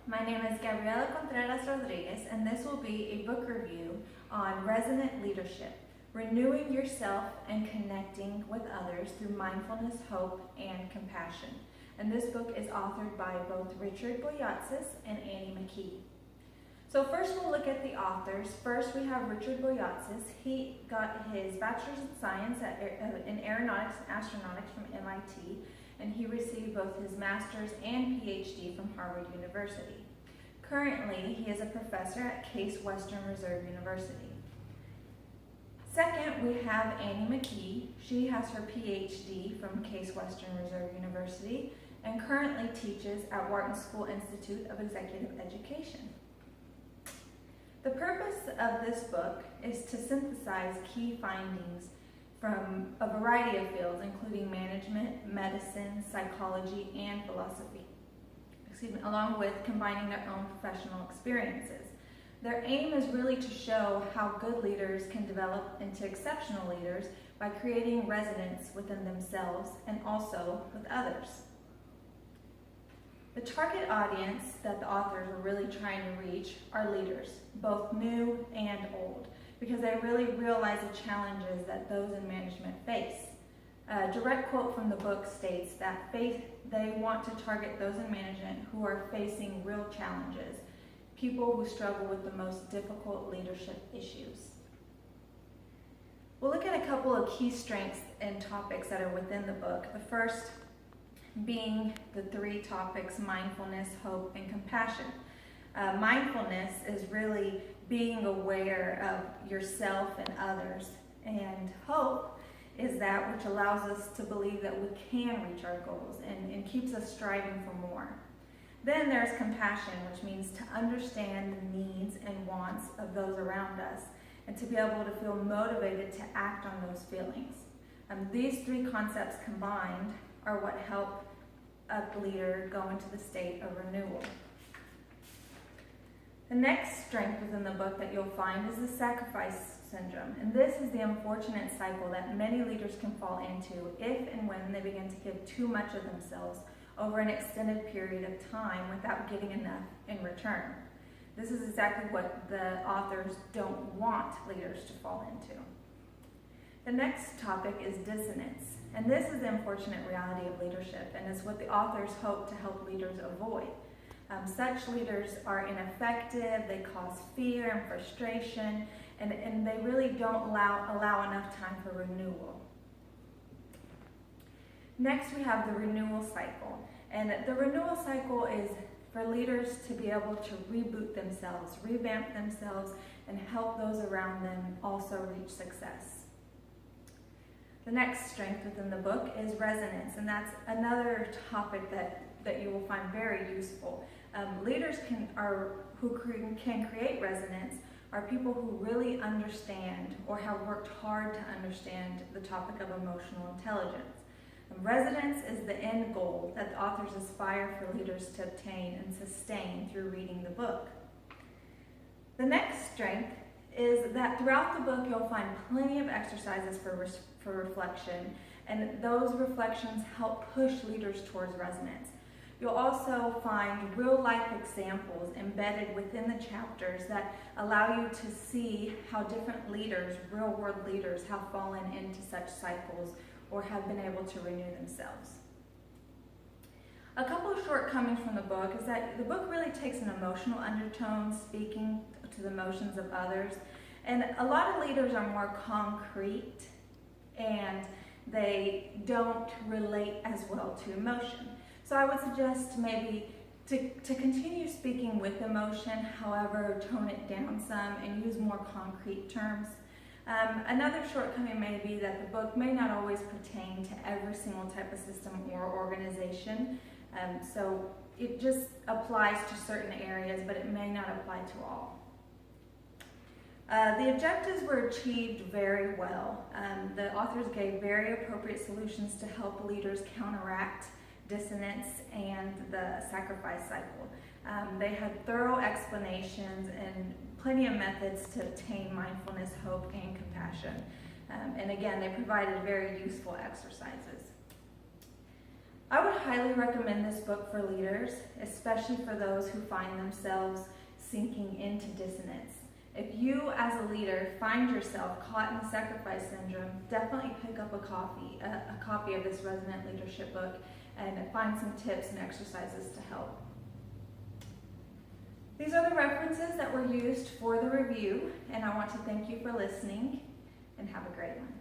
My name is Gabriela Contreras Rodriguez, and this will be a book review on Resonant Leadership, renewing yourself and connecting with others through mindfulness, hope, and compassion. And this book is authored by both Richard Boyatzis and Annie McKee. So first we'll look at the authors. First we have Richard Boyatzis. He got his bachelor's in science in aeronautics and astronautics from MIT, and he received both his master's and PhD from Harvard University. Currently, he is a professor at Case Western Reserve University. Second, we have Annie McKee. She has her PhD from Case Western Reserve University and currently teaches at Wharton School Institute of Executive Education. The purpose of this book is to synthesize key findings from a variety of fields, including management, medicine, psychology, and philosophy, along with combining their own professional experiences. Their aim is really to show how good leaders can develop into exceptional leaders by creating resonance within themselves and also with others. The target audience that the authors are really trying to reach are leaders, both new and old, because they really realize the challenges that those in management face. A direct quote from the book states that they want to target those in management who are facing real challenges, people who struggle with the most difficult leadership issues. We'll look at a couple of key strengths and topics that are within the book. The first being the three topics: mindfulness, hope, and compassion. Mindfulness is really being aware of yourself and others, and hope is that which allows us to believe that we can reach our goals and keeps us striving for more. Then there's compassion, which means to understand the needs and wants of those around us and to be able to feel motivated to act on those feelings. These three concepts combined are what help a leader go into the state of renewal. The next strength within the book that you'll find is the sacrifice syndrome. And this is the unfortunate cycle that many leaders can fall into if and when they begin to give too much of themselves over an extended period of time without getting enough in return. This is exactly what the authors don't want leaders to fall into. The next topic is dissonance. And this is the unfortunate reality of leadership, and is what the authors hope to help leaders avoid. Such leaders are ineffective, they cause fear and frustration, and they really don't allow enough time for renewal. Next, we have the renewal cycle. And the renewal cycle is for leaders to be able to reboot themselves, revamp themselves, and help those around them also reach success. The next strength within the book is resonance, and that's another topic that you will find very useful. Leaders who can create resonance are people who really understand or have worked hard to understand the topic of emotional intelligence. Resonance is the end goal that the authors aspire for leaders to obtain and sustain through reading the book. The next strength is that throughout the book you'll find plenty of exercises for reflection, and those reflections help push leaders towards resonance. You'll also find real-life examples embedded within the chapters that allow you to see how different leaders, real-world leaders, have fallen into such cycles or have been able to renew themselves. A couple of shortcomings from the book is that the book really takes an emotional undertone, speaking to the emotions of others, and a lot of leaders are more concrete and they don't relate as well to emotion. So I would suggest maybe to continue speaking with emotion, however, tone it down some and use more concrete terms. Another shortcoming may be that the book may not always pertain to every single type of system or organization. So it just applies to certain areas, but it may not apply to all. The objectives were achieved very well. The authors gave very appropriate solutions to help leaders counteract dissonance and the sacrifice cycle. They had thorough explanations and plenty of methods to obtain mindfulness, hope, and compassion. And again, they provided very useful exercises. I would highly recommend this book for leaders, especially for those who find themselves sinking into dissonance. If you, as a leader, find yourself caught in the sacrifice syndrome, definitely pick up a copy of this Resonant Leadership book and find some tips and exercises to help. These are the references that were used for the review, and I want to thank you for listening, and have a great one.